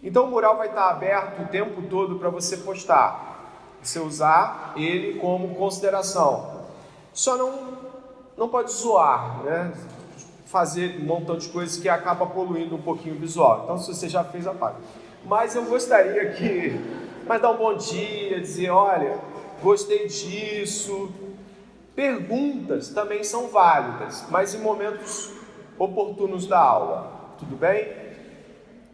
Então o mural vai estar aberto o tempo todo para você postar, você usar ele como consideração. Só não pode zoar, né? Fazer um montão de coisas que acaba poluindo um pouquinho o visual. Então, se você já fez, apaga. Mas eu gostaria dar um bom dia, dizer, olha, gostei disso. Perguntas também são válidas, mas em momentos oportunos da aula. Tudo bem?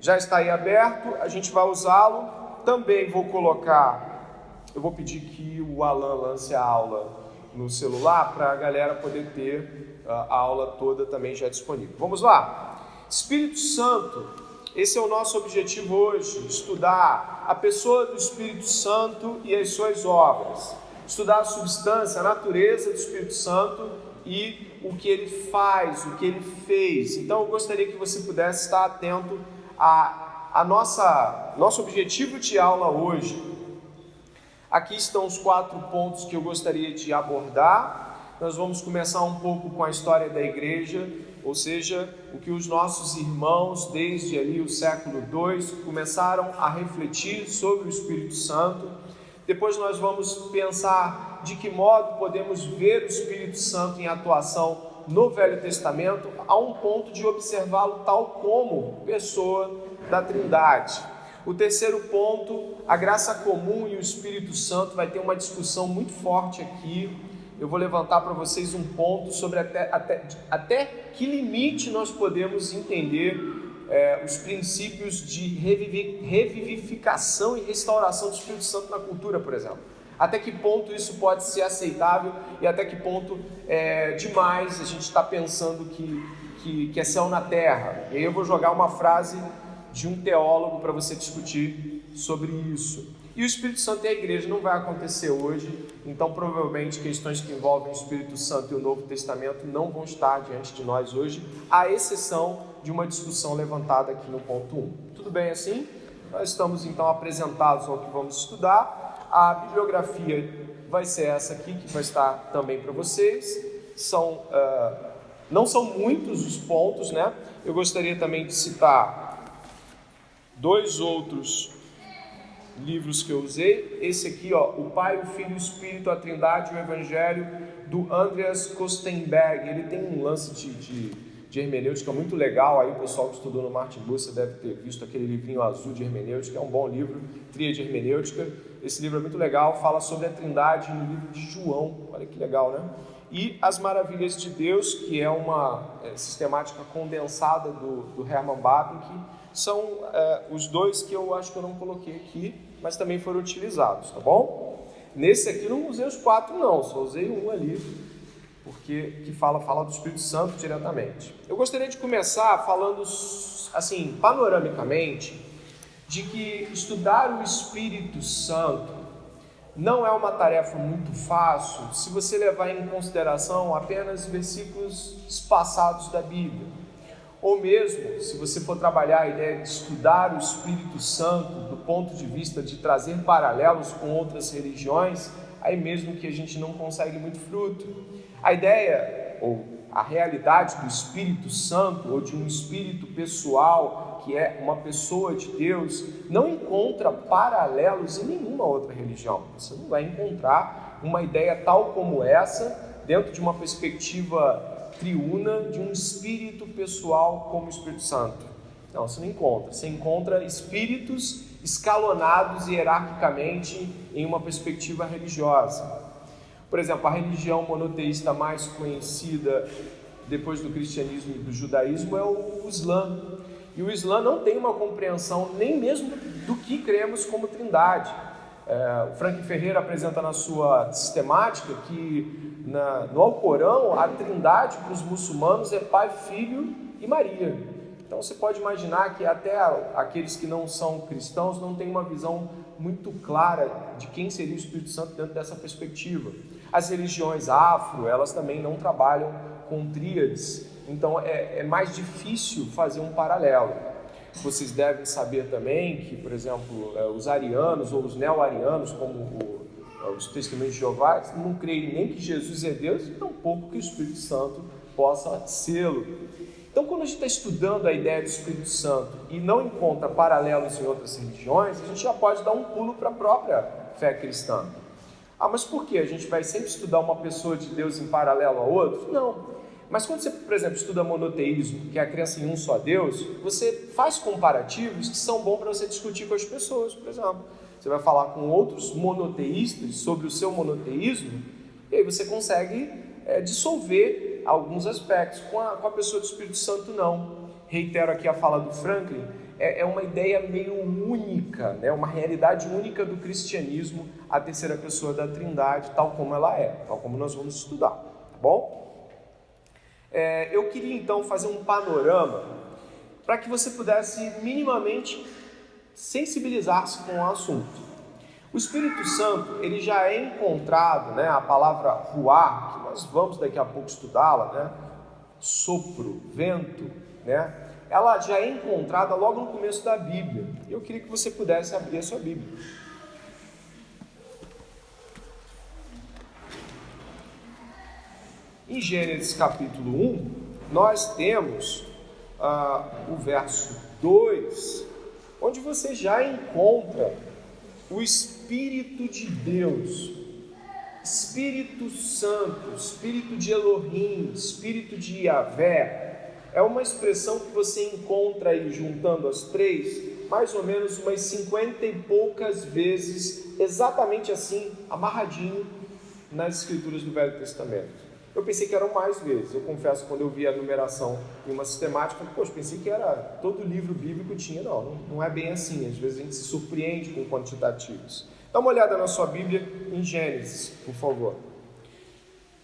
Já está aí aberto, a gente vai usá-lo. Também eu vou pedir que o Alan lance a aula no celular para a galera poder ter a aula toda também já disponível. Vamos lá? Espírito Santo, esse é o nosso objetivo hoje, estudar a pessoa do Espírito Santo e as suas obras, estudar a substância, a natureza do Espírito Santo e o que ele faz, o que ele fez. Então eu gostaria que você pudesse estar atento a nosso objetivo de aula hoje. Aqui estão os 4 pontos que eu gostaria de abordar. Nós vamos começar um pouco com a história da igreja, ou seja, o que os nossos irmãos, desde ali o século II, começaram a refletir sobre o Espírito Santo. Depois nós vamos pensar de que modo podemos ver o Espírito Santo em atuação no Velho Testamento, a um ponto de observá-lo tal como pessoa da Trindade. O terceiro ponto, a graça comum e o Espírito Santo, vai ter uma discussão muito forte aqui. Eu vou levantar para vocês um ponto sobre até que limite nós podemos entender os princípios de revivificação e restauração do Espírito Santo na cultura, por exemplo. Até que ponto isso pode ser aceitável e até que ponto é demais a gente está pensando que é céu na terra. E aí eu vou jogar uma frase de um teólogo para você discutir sobre isso. E o Espírito Santo e a igreja não vai acontecer hoje, então provavelmente questões que envolvem o Espírito Santo e o Novo Testamento não vão estar diante de nós hoje, à exceção de uma discussão levantada aqui no ponto 1. Tudo bem assim? Nós estamos então apresentados ao que vamos estudar. A bibliografia vai ser essa aqui, que vai estar também para vocês. Não são muitos os pontos, né? Eu gostaria também de citar 2 outros livros que eu usei. Esse aqui, O Pai, o Filho e o Espírito, a Trindade e o Evangelho, do Andreas Kostenberg. Ele tem um lance de hermenêutica muito legal. Aí o pessoal que estudou no Martin Bucer deve ter visto aquele livrinho azul de hermenêutica. É um bom livro, Tríade Hermenêutica. Esse livro é muito legal, fala sobre a Trindade no livro de João. Olha que legal, né? E As Maravilhas de Deus, que é uma sistemática condensada do Herman Bavinck. São os 2 que eu acho que eu não coloquei aqui, mas também foram utilizados, tá bom? Nesse aqui eu não usei os 4 não, só usei um ali, porque que fala do Espírito Santo diretamente. Eu gostaria de começar falando, assim, panoramicamente, de que estudar o Espírito Santo não é uma tarefa muito fácil se você levar em consideração apenas versículos espaçados da Bíblia. Ou mesmo, se você for trabalhar a ideia de estudar o Espírito Santo do ponto de vista de trazer paralelos com outras religiões, aí mesmo que a gente não consegue muito fruto. A ideia, ou a realidade do Espírito Santo, ou de um Espírito pessoal, que é uma pessoa de Deus, não encontra paralelos em nenhuma outra religião. Você não vai encontrar uma ideia tal como essa dentro de uma perspectiva triuna de um espírito pessoal como o Espírito Santo. Não, você não encontra. Você encontra espíritos escalonados hierarquicamente em uma perspectiva religiosa. Por exemplo, a religião monoteísta mais conhecida depois do cristianismo e do judaísmo é o Islã. E o Islã não tem uma compreensão nem mesmo do que cremos como trindade. O Frank Ferreira apresenta na sua sistemática que no Alcorão a trindade para os muçulmanos é Pai, Filho e Maria. Então você pode imaginar que até aqueles que não são cristãos não têm uma visão muito clara de quem seria o Espírito Santo dentro dessa perspectiva. As religiões afro, elas também não trabalham com tríades, então é mais difícil fazer um paralelo. Vocês devem saber também que, por exemplo, os arianos ou os neo-arianos, como os testemunhos de Jeová, não creem nem que Jesus é Deus e tampouco que o Espírito Santo possa sê-lo. Então, quando a gente está estudando a ideia do Espírito Santo e não encontra paralelos em outras religiões, a gente já pode dar um pulo para a própria fé cristã. Ah, mas por quê? A gente vai sempre estudar uma pessoa de Deus em paralelo a outro? Não. Mas quando você, por exemplo, estuda monoteísmo, que é a crença em um só Deus, você faz comparativos que são bons para você discutir com as pessoas, por exemplo. Você vai falar com outros monoteístas sobre o seu monoteísmo, e aí você consegue dissolver alguns aspectos. Com a pessoa do Espírito Santo, não. Reitero aqui a fala do Franklin, é uma ideia meio única, né? Uma realidade única do cristianismo, a terceira pessoa da Trindade, tal como ela é, tal como nós vamos estudar, tá bom? Eu queria então fazer um panorama para que você pudesse minimamente sensibilizar-se com o assunto. O Espírito Santo, ele já é encontrado, né, a palavra ruá, que nós vamos daqui a pouco estudá-la, né, sopro, vento, né, ela já é encontrada logo no começo da Bíblia. Eu queria que você pudesse abrir a sua Bíblia. Em Gênesis capítulo 1, nós temos o verso 2, onde você já encontra o Espírito de Deus, Espírito Santo, Espírito de Elohim, Espírito de Yahvé. É uma expressão que você encontra aí, juntando as três, mais ou menos umas 50 e poucas vezes, exatamente assim, amarradinho nas escrituras do Velho Testamento. Eu pensei que eram mais vezes. Eu confesso, quando eu vi a numeração em uma sistemática, pensei que era todo livro bíblico tinha. Não é bem assim. Às vezes a gente se surpreende com quantitativos. Dá uma olhada na sua Bíblia em Gênesis, por favor.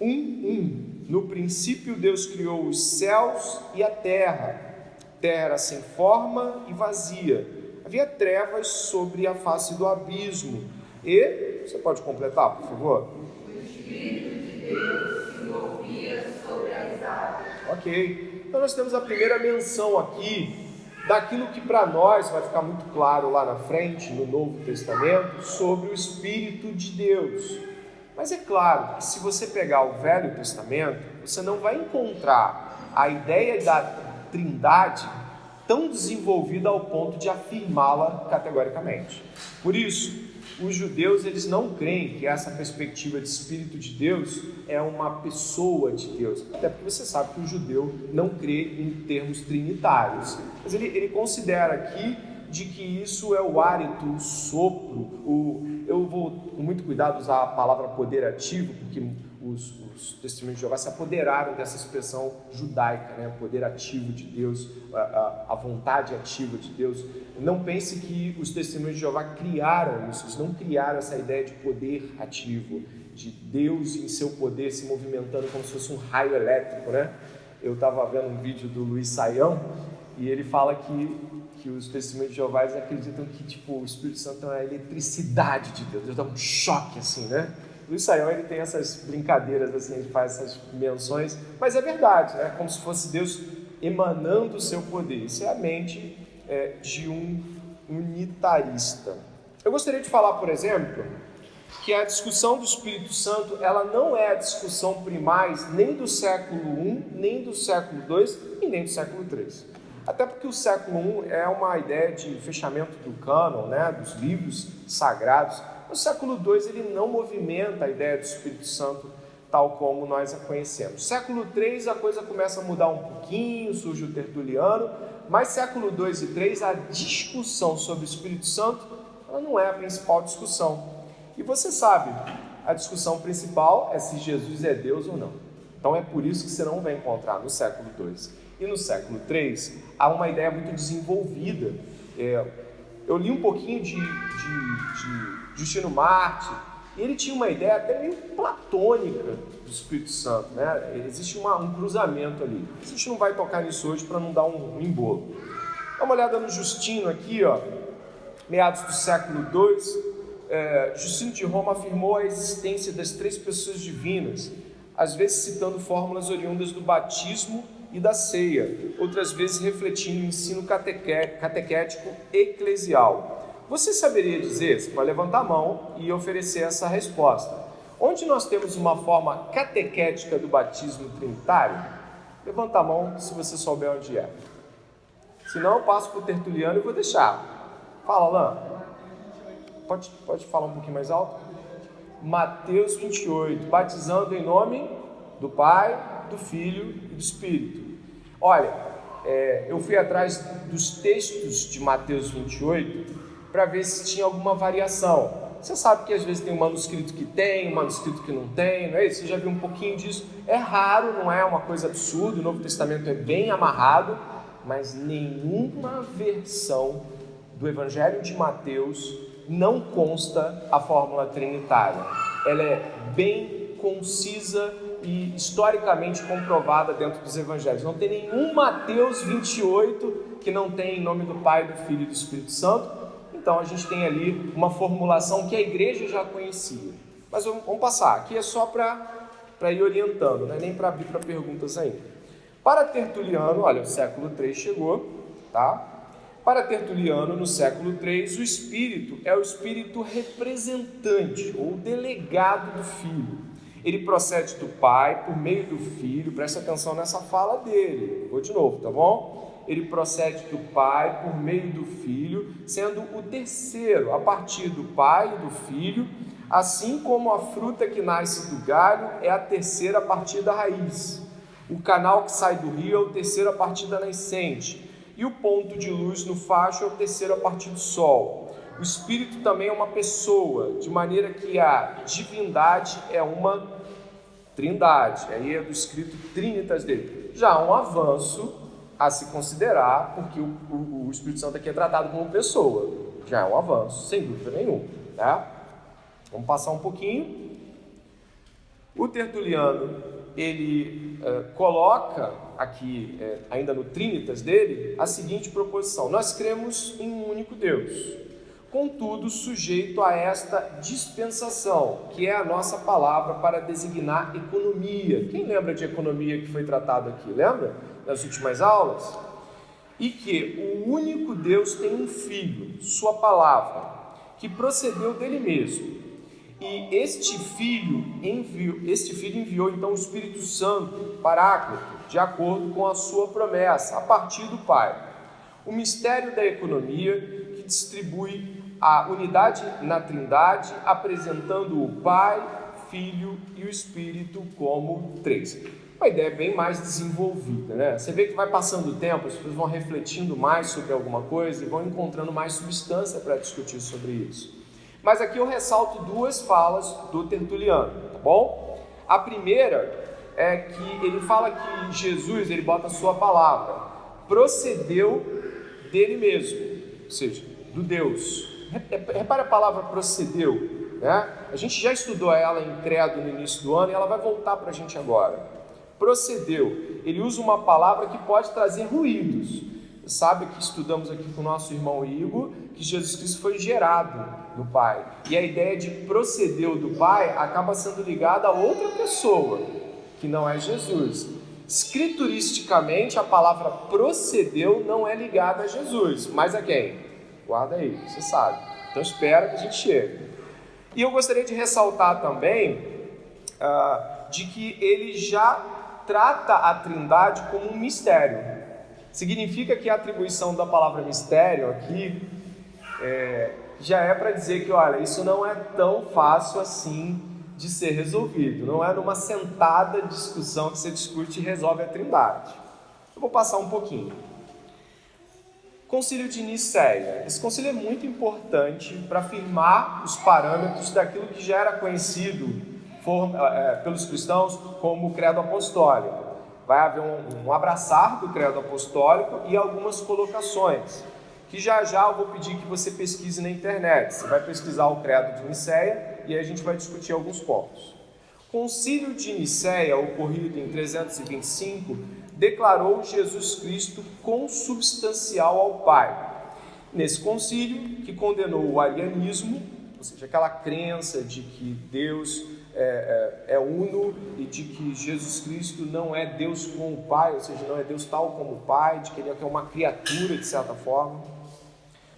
1:1. No princípio Deus criou os céus e a terra. A terra era sem forma e vazia. Havia trevas sobre a face do abismo. E, você pode completar, por favor? O Espírito de Deus sobre as águas. Ok, então nós temos a primeira menção aqui daquilo que para nós vai ficar muito claro lá na frente, no Novo Testamento, sobre o Espírito de Deus. Mas é claro que se você pegar o Velho Testamento, você não vai encontrar a ideia da Trindade tão desenvolvida ao ponto de afirmá-la categoricamente. Por isso, os judeus, eles não creem que essa perspectiva de Espírito de Deus é uma pessoa de Deus, até porque você sabe que o judeu não crê em termos trinitários, mas ele considera aqui de que isso é o hálito, o sopro, eu vou com muito cuidado usar a palavra poder ativo, porque os testemunhos de Jeová se apoderaram dessa expressão judaica, né? Poder ativo de Deus, a vontade ativa de Deus. Não pense que os testemunhos de Jeová criaram isso, eles não criaram essa ideia de poder ativo, de Deus em seu poder se movimentando como se fosse um raio elétrico, né? Eu estava vendo um vídeo do Luiz Saião e ele fala que os testemunhos de Jeová acreditam que o Espírito Santo é a eletricidade de Deus, Deus dá um choque assim, né? Luiz Saião, ele tem essas brincadeiras assim, ele faz essas menções, mas é verdade, né? Como se fosse Deus emanando o seu poder. Isso é a mente de um unitarista. Eu gostaria de falar, por exemplo, que a discussão do Espírito Santo, ela não é a discussão primais nem do século I, nem do século II e nem do século III. Até porque o século I é uma ideia de fechamento do cânon, né? Dos livros sagrados. No século II, ele não movimenta a ideia do Espírito Santo tal como nós a conhecemos. No século III, a coisa começa a mudar um pouquinho, surge o Tertuliano, mas século II e III, a discussão sobre o Espírito Santo, ela não é a principal discussão. E você sabe, a discussão principal é se Jesus é Deus ou não. Então é por isso que você não vai encontrar no século II e no século III, há uma ideia muito desenvolvida. Eu li um pouquinho de Justino Mártir, e ele tinha uma ideia até meio platônica do Espírito Santo, né? Existe um cruzamento ali. A gente não vai tocar nisso hoje para não dar um embolo. Dá uma olhada no Justino aqui, meados do século II. Justino de Roma afirmou a existência das três pessoas divinas, às vezes citando fórmulas oriundas do batismo e da ceia, outras vezes refletindo o ensino catequético eclesial. Você saberia dizer, você pode levantar a mão e oferecer essa resposta, onde nós temos uma forma catequética do batismo trinitário? Levanta a mão se você souber onde é. Se não, eu passo para o Tertuliano e vou deixar. Fala, Alain. Pode falar um pouquinho mais alto? Mateus 28. Batizando em nome do Pai, do Filho e do Espírito. Olha, eu fui atrás dos textos de Mateus 28 para ver se tinha alguma variação. Você sabe que às vezes tem um manuscrito que tem, um manuscrito que não tem, não é isso? Você já viu um pouquinho disso. É raro, não é uma coisa absurda, o Novo Testamento é bem amarrado, mas nenhuma versão do Evangelho de Mateus não consta a fórmula trinitária. Ela é bem concisa e historicamente comprovada dentro dos Evangelhos. Não tem nenhum Mateus 28 que não tem em nome do Pai, do Filho e do Espírito Santo. Então a gente tem ali uma formulação que a igreja já conhecia. Mas vamos passar, aqui é só para ir orientando, não é nem para abrir para perguntas ainda. Para Tertuliano, olha, o século III chegou, tá? Para Tertuliano, no século III, o Espírito é o Espírito representante ou delegado do Filho. Ele procede do Pai por meio do Filho, presta atenção nessa fala dele, vou de novo, tá bom? Ele procede do Pai por meio do Filho, sendo o terceiro a partir do Pai e do Filho, assim como a fruta que nasce do galho é a terceira a partir da raiz. O canal que sai do rio é o terceiro a partir da nascente, e o ponto de luz no facho é o terceiro a partir do sol. O Espírito também é uma pessoa, de maneira que a divindade é uma trindade. Aí é do escrito Trinitas dele. Já há um avanço a se considerar, porque o Espírito Santo aqui é tratado como pessoa. Já é um avanço, sem dúvida nenhuma. Tá? Vamos passar um pouquinho. O Tertuliano, ele coloca aqui, ainda no Trinitas dele, a seguinte proposição: nós cremos em um único Deus, contudo sujeito a esta dispensação, que é a nossa palavra para designar economia. Quem lembra de economia que foi tratado aqui? Lembra? Nas últimas aulas? E que o único Deus tem um Filho, sua palavra, que procedeu dele mesmo. E este filho enviou então o Espírito Santo, Paráclito, de acordo com a sua promessa, a partir do Pai. O mistério da economia que distribui a unidade na Trindade, apresentando o Pai, Filho e o Espírito como três. Uma ideia bem mais desenvolvida, né? Você vê que vai passando o tempo, as pessoas vão refletindo mais sobre alguma coisa e vão encontrando mais substância para discutir sobre isso. Mas aqui eu ressalto duas falas do Tertuliano, tá bom? A primeira é que ele fala que Jesus, ele bota a sua palavra, procedeu dele mesmo, ou seja, do Deus. Repare a palavra procedeu, né? A gente já estudou ela em credo no início do ano e ela vai voltar para a gente agora. Procedeu, ele usa uma palavra que pode trazer ruídos. Sabe que estudamos aqui com o nosso irmão Igor, que Jesus Cristo foi gerado do Pai. E a ideia de procedeu do Pai acaba sendo ligada a outra pessoa, que não é Jesus. Escrituristicamente, a palavra procedeu não é ligada a Jesus, mas a quem? Guarda aí, você sabe. Então espera que a gente chegue. E eu gostaria de ressaltar também de que ele já trata a Trindade como um mistério. Significa que a atribuição da palavra mistério aqui já é para dizer que, olha, isso não é tão fácil assim de ser resolvido. Não é numa sentada discussão que você discute e resolve a Trindade. Eu vou passar um pouquinho. Concílio de Nicéia. Esse concílio é muito importante para afirmar os parâmetros daquilo que já era conhecido pelos cristãos como o credo apostólico. Vai haver um abraçar do credo apostólico e algumas colocações, que já eu vou pedir que você pesquise na internet. Você vai pesquisar o credo de Nicéia e aí a gente vai discutir alguns pontos. O Concílio de Nicéia, ocorrido em 325, declarou Jesus Cristo consubstancial ao Pai. Nesse concílio, que condenou o arianismo, ou seja, aquela crença de que Deus é uno e de que Jesus Cristo não é Deus com o Pai, ou seja, não é Deus tal como o Pai, de que ele é uma criatura de certa forma.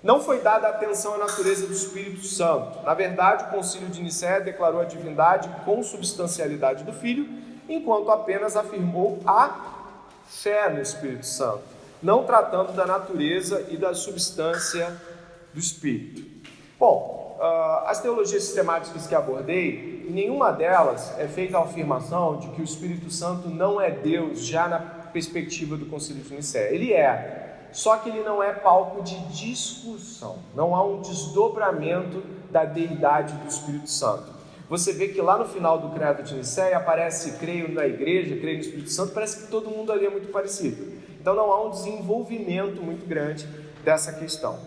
Não foi dada atenção à natureza do Espírito Santo. Na verdade, o Concílio de Nicéia declarou a divindade com substancialidade do Filho, enquanto apenas afirmou a fé no Espírito Santo, não tratando da natureza e da substância do Espírito. Bom, as teologias sistemáticas que abordei, em nenhuma delas é feita a afirmação de que o Espírito Santo não é Deus já na perspectiva do Concílio de Nicéia. Ele é, só que ele não é palco de discussão, não há um desdobramento da deidade do Espírito Santo. Você vê que lá no final do Credo de Nicéia aparece creio na igreja, creio no Espírito Santo, parece que todo mundo ali é muito parecido. Então não há um desenvolvimento muito grande dessa questão.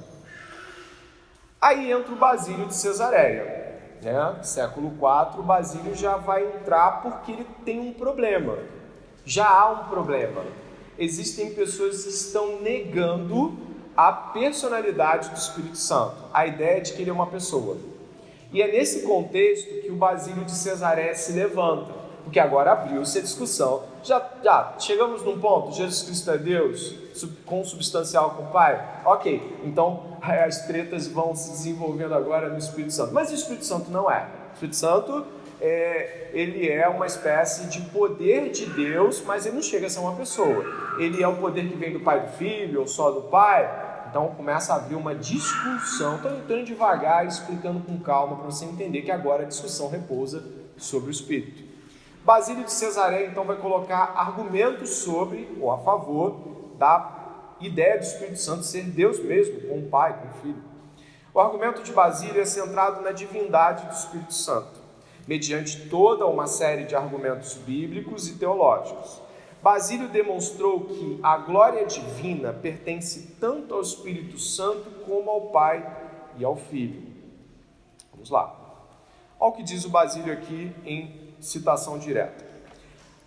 Aí entra o Basílio de Cesareia, né? Século IV, o Basílio já vai entrar porque ele tem um problema. Já há um problema. Existem pessoas que estão negando a personalidade do Espírito Santo, a ideia de que ele é uma pessoa. E é nesse contexto que o Basílio de Cesareia se levanta, porque agora abriu-se a discussão. Já chegamos num ponto, Jesus Cristo é Deus, consubstancial com o Pai? Ok, então as tretas vão se desenvolvendo agora no Espírito Santo. Mas o Espírito Santo não é. O Espírito Santo, ele é uma espécie de poder de Deus, mas ele não chega a ser uma pessoa. Ele é o poder que vem do Pai e do Filho, ou só do Pai. Então começa a haver uma discussão. Estou entrando devagar, explicando com calma, para você entender que agora a discussão repousa sobre o Espírito. Basílio de Cesareia, então, vai colocar argumentos sobre, ou a favor, da ideia do Espírito Santo ser Deus mesmo, com o Pai, com o Filho. O argumento de Basílio é centrado na divindade do Espírito Santo, mediante toda uma série de argumentos bíblicos e teológicos. Basílio demonstrou que a glória divina pertence tanto ao Espírito Santo como ao Pai e ao Filho. Vamos lá. Olha o que diz o Basílio aqui em citação direta.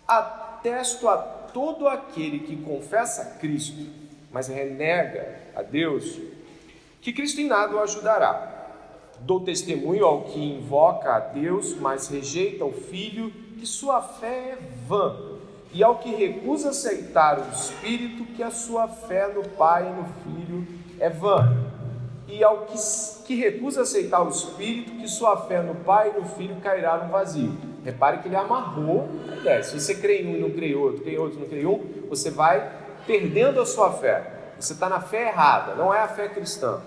Atesto a todo aquele que confessa Cristo, mas renega a Deus, que Cristo em nada o ajudará. Dou testemunho ao que invoca a Deus, mas rejeita o Filho, que sua fé é vã. E ao que recusa aceitar o Espírito, que a sua fé no Pai e no Filho é vã. E ao que recusa aceitar o Espírito, que sua fé no Pai e no Filho cairá no vazio. Repare que ele amarrou a ideia. Se você crê em um e não crê em outro, crê em outro e não crê em um, você vai perdendo a sua fé. Você está na fé errada, não é a fé cristã.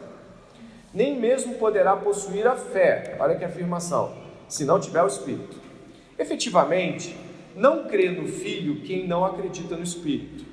Nem mesmo poderá possuir a fé, olha que afirmação, se não tiver o Espírito. Efetivamente, não crê no Filho quem não acredita no Espírito,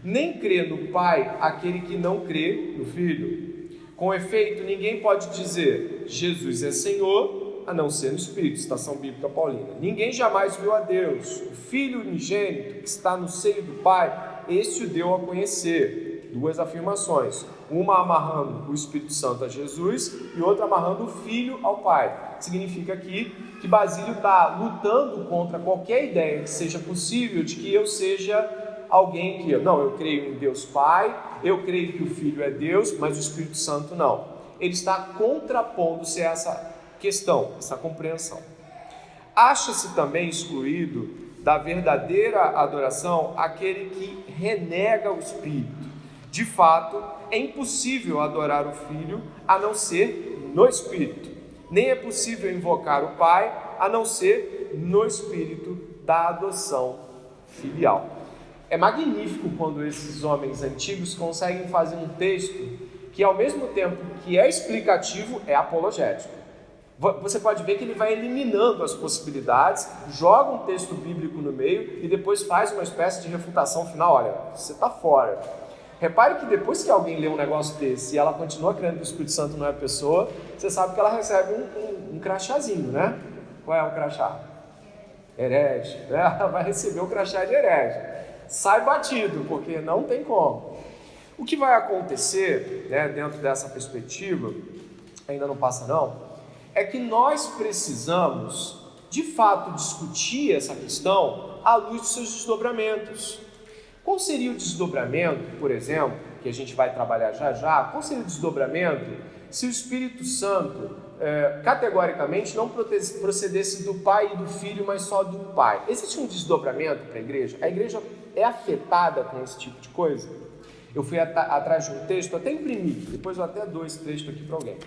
nem crê no Pai aquele que não crê no Filho. Com efeito, ninguém pode dizer Jesus é Senhor, a não ser no Espírito, citação bíblica paulina. Ninguém jamais viu a Deus. O Filho unigênito que está no seio do Pai, esse o deu a conhecer. Duas afirmações, uma amarrando o Espírito Santo a Jesus e outra amarrando o Filho ao Pai. Significa aqui que Basílio está lutando contra qualquer ideia que seja possível de que eu seja alguém que eu creio em Deus Pai, eu creio que o Filho é Deus, mas o Espírito Santo não. Ele está contrapondo-se a essa questão, essa compreensão. Acha-se também excluído da verdadeira adoração aquele que renega o Espírito. De fato, é impossível adorar o Filho a não ser no Espírito. Nem é possível invocar o Pai a não ser no Espírito da adoção filial. É magnífico quando esses homens antigos conseguem fazer um texto que, ao mesmo tempo que é explicativo, é apologético. Você pode ver que ele vai eliminando as possibilidades, joga um texto bíblico no meio e depois faz uma espécie de refutação final. Olha, você está fora. Repare que depois que alguém lê um negócio desse e ela continua crendo que o Espírito Santo não é pessoa, você sabe que ela recebe um crachazinho, né? Qual é o crachá? Herege. Ela vai receber o crachá de herege. Sai batido, porque não tem como. O que vai acontecer, né, dentro dessa perspectiva, ainda não passa não, é que nós precisamos, de fato, discutir essa questão à luz dos seus desdobramentos. Qual seria o desdobramento, por exemplo, que a gente vai trabalhar já? Qual seria o desdobramento se o Espírito Santo, categoricamente, não procedesse do Pai e do Filho, mas só do Pai? Existe um desdobramento para a igreja? A igreja é afetada com esse tipo de coisa? Eu fui atrás de um texto, até imprimi, depois eu até dou esse texto aqui para alguém,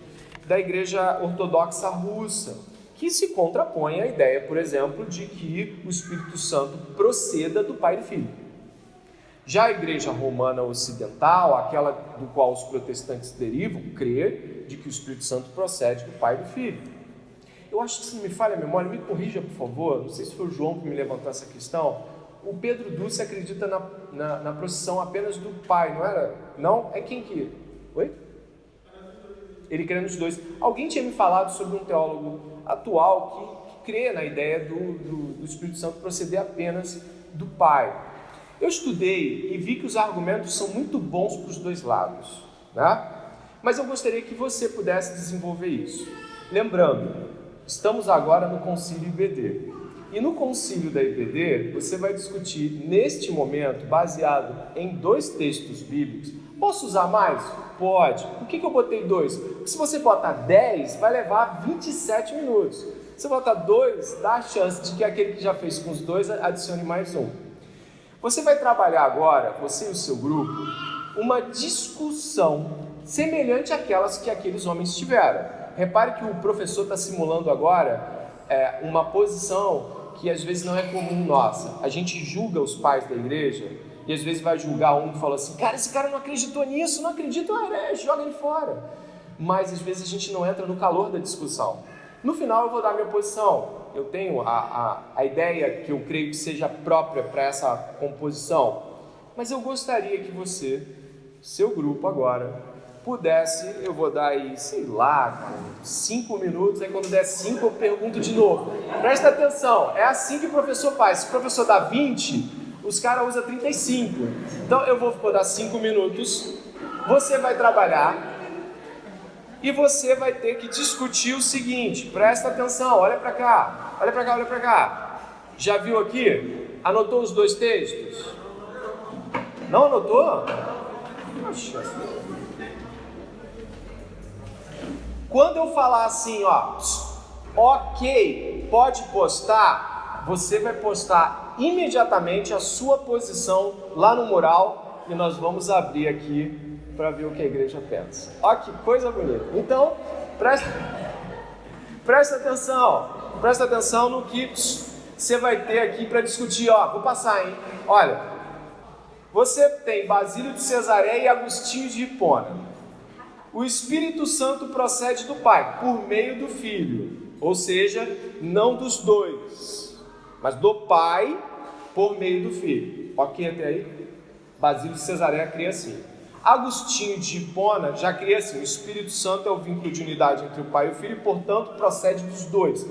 da igreja ortodoxa russa, que se contrapõe à ideia, por exemplo, de que o Espírito Santo proceda do Pai e do Filho. Já a igreja romana ocidental, aquela do qual os protestantes derivam, crê de que o Espírito Santo procede do Pai e do Filho. Eu acho que, se não me falha a memória, me corrija, por favor, não sei se foi o João que me levantou essa questão, o Pedro Dulce acredita na procissão apenas do Pai, não era? Não? É quem que... Oi? Ele crê nos dois. Alguém tinha me falado sobre um teólogo atual que crê na ideia do Espírito Santo proceder apenas do Pai. Eu estudei e vi que os argumentos são muito bons para os dois lados, né? Mas eu gostaria que você pudesse desenvolver isso. Lembrando, estamos agora no Concílio IBD. E no Concílio da IBD, você vai discutir, neste momento, baseado em 2 textos bíblicos. Posso usar mais? Pode. Por que eu botei 2? Porque se você botar 10, vai levar 27 minutos. Se botar 2, dá a chance de que aquele que já fez com os 2 adicione mais um. Você vai trabalhar agora, você e o seu grupo, uma discussão semelhante àquelas que aqueles homens tiveram. Repare que o professor está simulando agora uma posição que às vezes não é comum nossa. A gente julga os pais da igreja e às vezes vai julgar um que fala assim, cara, esse cara não acreditou nisso, não acredita, joga ele fora. Mas às vezes a gente não entra no calor da discussão. No final eu vou dar a minha posição. Eu tenho a ideia que eu creio que seja própria para essa composição, mas eu gostaria que você, seu grupo agora, pudesse, eu vou dar aí, sei lá, 5 minutos, aí quando der 5 eu pergunto de novo. Presta atenção, é assim que o professor faz. Se o professor dá 20, os caras usam 35. Então eu vou dar 5 minutos, você vai trabalhar e você vai ter que discutir o seguinte, presta atenção, olha para cá, olha para cá, olha para cá. Já viu aqui? Anotou os 2 textos? Não anotou? Poxa. Quando eu falar assim, ó, ok, pode postar, você vai postar imediatamente a sua posição lá no mural e nós vamos abrir aqui para ver o que a igreja pensa. Ó, que coisa bonita. Então, presta atenção no que você vai ter aqui para discutir. Ó, vou passar, hein? Olha, você tem Basílio de Cesareia e Agostinho de Hipona. O Espírito Santo procede do Pai, por meio do Filho, ou seja, não dos 2, mas do Pai, por meio do Filho. Ok até aí? Basílio de Cesareia cria assim. Agostinho de Hipona já cria assim, o Espírito Santo é o vínculo de unidade entre o Pai e o Filho, e portanto procede dos 2.